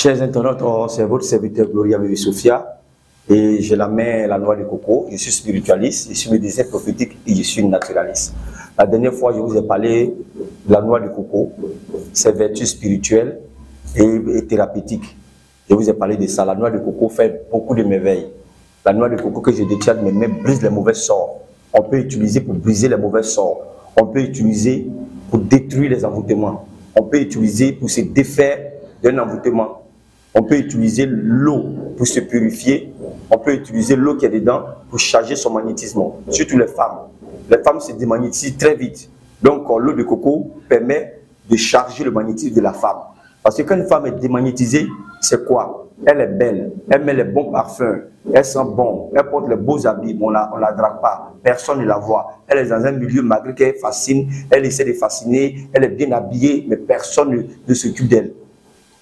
Chers internautes, c'est votre serviteur Gloria Bébé Sophia et je la mets la noix de coco. Je suis spiritualiste, je suis médecin prophétique et je suis naturaliste. La dernière fois, je vous ai parlé de la noix de coco, ses vertus spirituelles et thérapeutiques. Je vous ai parlé de ça. La noix de coco fait beaucoup de merveilles. La noix de coco que je détiens de mes mains brise les mauvais sorts. On peut l'utiliser pour briser les mauvais sorts. On peut l'utiliser pour détruire les envoûtements. On peut l'utiliser pour se défaire d'un envoûtement. On peut utiliser l'eau pour se purifier. On peut utiliser l'eau qui est dedans pour charger son magnétisme. Surtout les femmes. Les femmes se démagnétisent très vite. Donc l'eau de coco permet de charger le magnétisme de la femme. Parce que quand une femme est démagnétisée, c'est quoi? Elle est belle, elle met les bons parfums, elle sent bon, elle porte les beaux habits, on la drague pas, personne ne la voit. Elle est dans un milieu, malgré qu'elle fascine, elle essaie de fasciner, elle est bien habillée, mais personne ne s'occupe d'elle.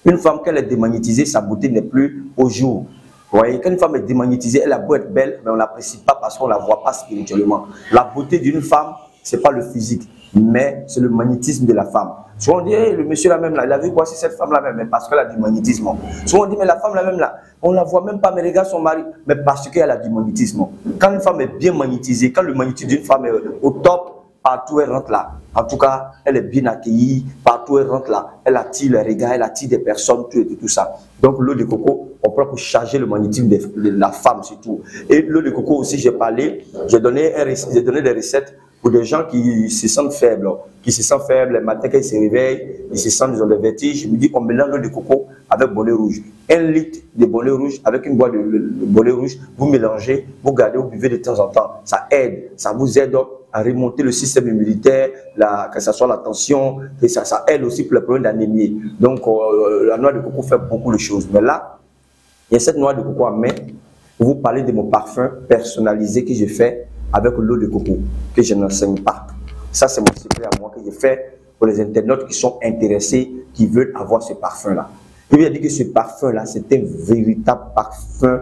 Une femme, quand elle est démagnétisée, sa beauté n'est plus au jour. Vous voyez, quand une femme est démagnétisée, elle a beau être belle, mais on ne l'apprécie pas parce qu'on ne la voit pas spirituellement. La beauté d'une femme, ce n'est pas le physique, mais c'est le magnétisme de la femme. Souvent on dit, hey, le monsieur là même là, il a vu quoi, c'est cette femme là même, mais parce qu'elle a du magnétisme. Souvent on dit, mais la femme là même là, on ne la voit même pas, mais regarde son mari, mais parce qu'elle a du magnétisme. Quand une femme est bien magnétisée, quand le magnétisme d'une femme est au top, partout elle rentre là. En tout cas, elle est bien accueillie, partout elle rentre là. Elle attire les regards, elle attire des personnes, tout ça. Donc l'eau de coco, on prend pour charger le magnétisme de la femme surtout. Et l'eau de coco aussi, j'ai parlé, j'ai donné des recettes pour des gens qui se sentent faibles. Les matins quand ils se réveillent, ils se sentent, ils ont des vertiges. Je me dis qu'on mélange l'eau de coco avec bonnet rouge. 1 litre de bonnet rouge avec une boîte de bonnet rouge, vous mélangez, vous gardez, vous buvez de temps en temps. Ça aide, ça vous aide à remonter le système immunitaire, que ce soit la tension, et ça aide aussi pour les problèmes d'anémie. Donc la noix de coco fait beaucoup de choses. Mais là, il y a cette noix de coco à main pour vous parler de mon parfum personnalisé que j'ai fait avec l'eau de coco, que je n'enseigne pas. Ça, c'est mon secret à moi que j'ai fait pour les internautes qui sont intéressés, qui veulent avoir ce parfum-là. Je lui ai dit que ce parfum-là, c'est un véritable parfum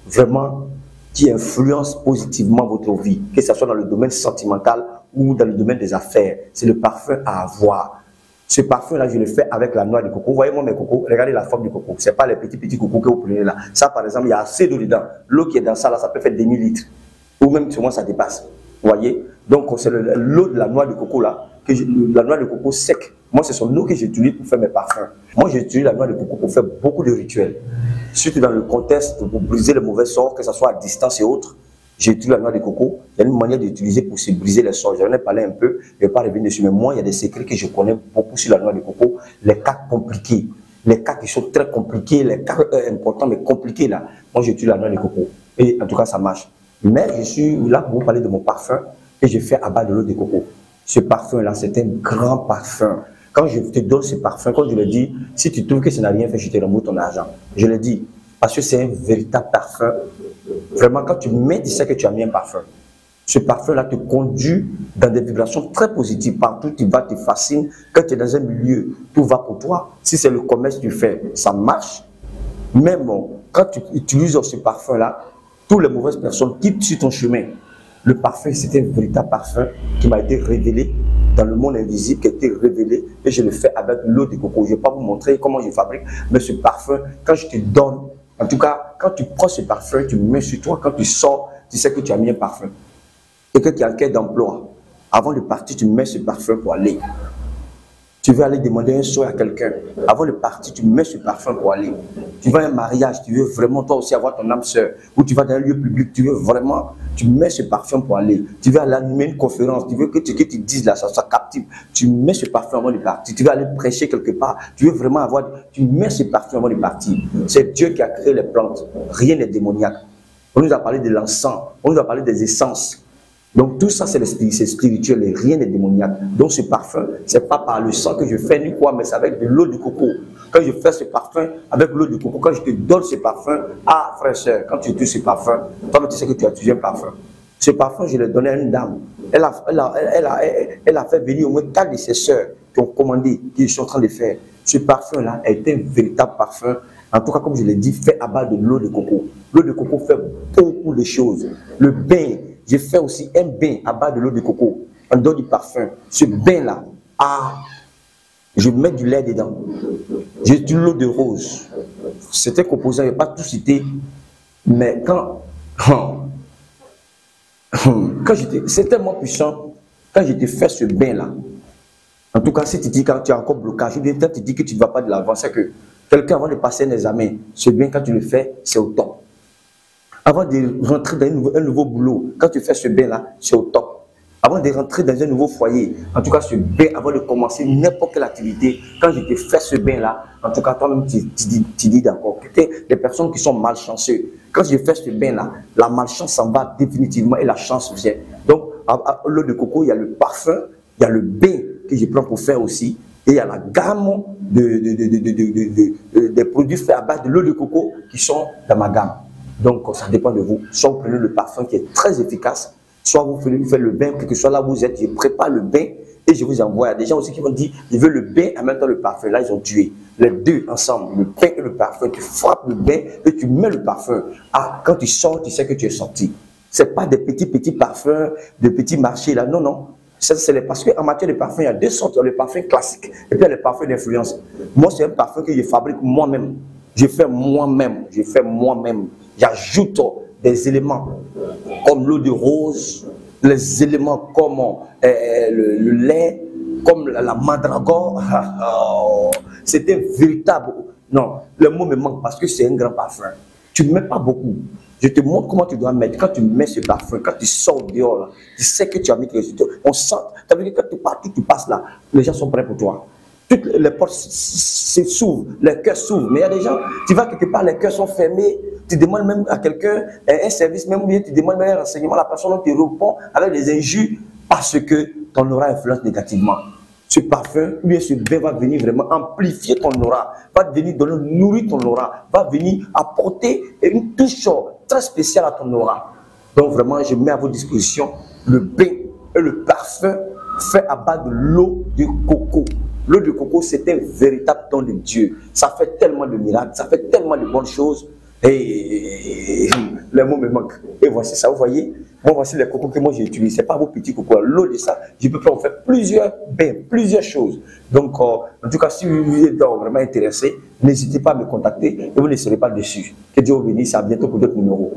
vraiment qui influence positivement votre vie, que ce soit dans le domaine sentimental ou dans le domaine des affaires. C'est le parfum à avoir. Ce parfum-là, je le fais avec la noix de coco. Vous voyez, moi, mes cocos, regardez la forme du coco. Ce n'est pas les petits cocos que vous prenez là. Ça, par exemple, il y a assez d'eau dedans. L'eau qui est dans ça, là, ça peut faire 2000 litres. Ou même, sur moi, ça dépasse. Vous voyez? Donc, c'est l'eau de la noix de coco, là, la noix de coco sec. Moi, c'est son eau que j'utilise pour faire mes parfums. Moi, j'utilise la noix de coco pour faire beaucoup de rituels. Surtout dans le contexte pour briser les mauvais sorts, que ce soit à distance et autres. J'utilise la noix de coco. Il y a une manière d'utiliser pour se briser les sorts. J'en ai parlé un peu, je ne vais pas revenir dessus. Mais moi, il y a des secrets que je connais beaucoup sur la noix de coco. Les cas compliqués. Les cas qui sont très compliqués, les cas importants mais compliqués là. Moi, j'utilise la noix de coco. Et en tout cas, ça marche. Mais je suis là pour vous parler de mon parfum que je fais à base de l'eau de coco. Ce parfum-là, c'est un grand parfum. Quand je te donne ce parfum, quand je le dis, si tu trouves que ça n'a rien fait, je te rembourse ton argent. Je le dis, parce que c'est un véritable parfum. Vraiment, quand tu mets, tu sais que tu as mis un parfum. Ce parfum-là te conduit dans des vibrations très positives. Partout tu vas, te fascine. Quand tu es dans un milieu, tout va pour toi. Si c'est le commerce que tu fais, ça marche. Même quand tu utilises ce parfum-là, toutes les mauvaises personnes quittent sur ton chemin. Le parfum, c'est un véritable parfum qui m'a été révélé dans le monde invisible, qui a été révélé, et je le fais avec l'eau de coco. Je ne vais pas vous montrer comment je fabrique, mais ce parfum, quand je te donne, en tout cas, quand tu prends ce parfum, tu le mets sur toi, quand tu sors, tu sais que tu as mis un parfum. Quelqu'un qui a un quai d'emploi, avant de partir, tu mets ce parfum pour aller. Tu veux aller demander un soin à quelqu'un. Avant de partir, tu mets ce parfum pour aller. Tu vas à un mariage, tu veux vraiment toi aussi avoir ton âme sœur. Ou tu vas dans un lieu public, tu veux vraiment, tu mets ce parfum pour aller. Tu veux aller animer une conférence, tu veux que tu dises là, ça captive. Tu mets ce parfum avant de partir. Tu veux aller prêcher quelque part, tu veux vraiment avoir, tu mets ce parfum avant de partir. C'est Dieu qui a créé les plantes. Rien n'est démoniaque. On nous a parlé de l'encens, on nous a parlé des essences. Donc tout ça, c'est spirituel et rien n'est démoniaque. Donc ce parfum, ce n'est pas par le sang que je fais ni quoi, mais c'est avec de l'eau de coco. Quand je fais ce parfum avec l'eau de coco, quand je te donne ce parfum, ah frère, sœur, quand tu utilises ce parfum, toi tu sais que tu as utilisé un parfum. Ce parfum, je l'ai donné à une dame. Elle a fait venir au moins 4 de ses sœurs qui ont commandé, qui sont en train de faire. Ce parfum-là est un véritable parfum. En tout cas, comme je l'ai dit, fait à base de l'eau de coco. L'eau de coco fait beaucoup de choses. Le bain, j'ai fait aussi un bain à base de l'eau de coco. On donne du parfum. Ce bain-là, je mets du lait dedans. J'ai de l'eau de rose. c'était composant, il n'y a pas tout cité, mais quand c'est tellement puissant, quand je te fais ce bain-là, en tout cas, si tu dis quand tu as encore blocage, ou bien quand tu dis que tu ne vas pas de l'avant, c'est que quelqu'un avant de passer un examen, ce bain, quand tu le fais, c'est au top. Avant de rentrer dans un nouveau boulot, quand tu fais ce bain-là, c'est au top. Avant de rentrer dans un nouveau foyer, en tout cas, ce bain, avant de commencer n'importe quelle activité, quand je te fais ce bain-là, en tout cas, toi-même, tu dis d'accord. Les personnes qui sont malchanceuses, quand je fais ce bain-là, la malchance s'en va définitivement et la chance vient. Donc, à l'eau de coco, il y a le parfum, il y a le bain que je prends pour faire aussi, et il y a la gamme des produits faits à base de l'eau de coco qui sont dans ma gamme. Donc, ça dépend de vous. Soit vous prenez le parfum qui est très efficace, soit vous faites le bain, quel que soit là où vous êtes, je prépare le bain et je vous envoie. Il y a des gens aussi qui vont dire, ils veulent le bain en même temps le parfum. Là, ils ont tué. Les deux ensemble, le bain et le parfum. Tu frappes le bain et tu mets le parfum. Ah, quand tu sors, tu sais que tu es sorti. Ce n'est pas des petits parfums, de petits marchés là. Non, non. Parce qu'en matière de parfum, il y a deux sortes. Il y a le parfum classique et puis il y a le parfum d'influence. Moi, c'est un parfum que je fabrique moi-même. Je fais moi-même. J'ajoute des éléments comme l'eau de rose, les éléments comme le lait, comme la mandragore. C'était véritable. Non, le mot me manque parce que c'est un grand parfum. Tu ne mets pas beaucoup. Je te montre comment tu dois mettre. Quand tu mets ce parfum, quand tu sors dehors, là, tu sais que tu as mis quelque chose. On sent. Tu as vu que quand tu passes là, les gens sont prêts pour toi. Toutes les portes s'ouvrent, les cœurs s'ouvrent. Mais il y a des gens, tu vas quelque part, les cœurs sont fermés. Tu demandes même à quelqu'un un service, même bien tu demandes même un renseignement, la personne te répond avec des injures parce que ton aura influence négativement. Ce parfum, ou bien ce bain va venir vraiment amplifier ton aura, va venir nourrir ton aura, va venir apporter une touche très spéciale à ton aura. Donc vraiment, je mets à votre disposition le bain et le parfum fait à base de l'eau de coco. L'eau de coco, c'est un véritable don de Dieu. Ça fait tellement de miracles, ça fait tellement de bonnes choses. Et les mots me manquent. Et voici ça, vous voyez. Moi, voici les cocos que moi j'ai utilisés. Ce n'est pas vos petits cocos. L'eau de ça, je peux en faire plusieurs bains, plusieurs choses. Donc, en tout cas, si vous êtes vraiment intéressé, n'hésitez pas à me contacter et vous ne serez pas déçus. Que Dieu vous bénisse. À bientôt pour d'autres numéros.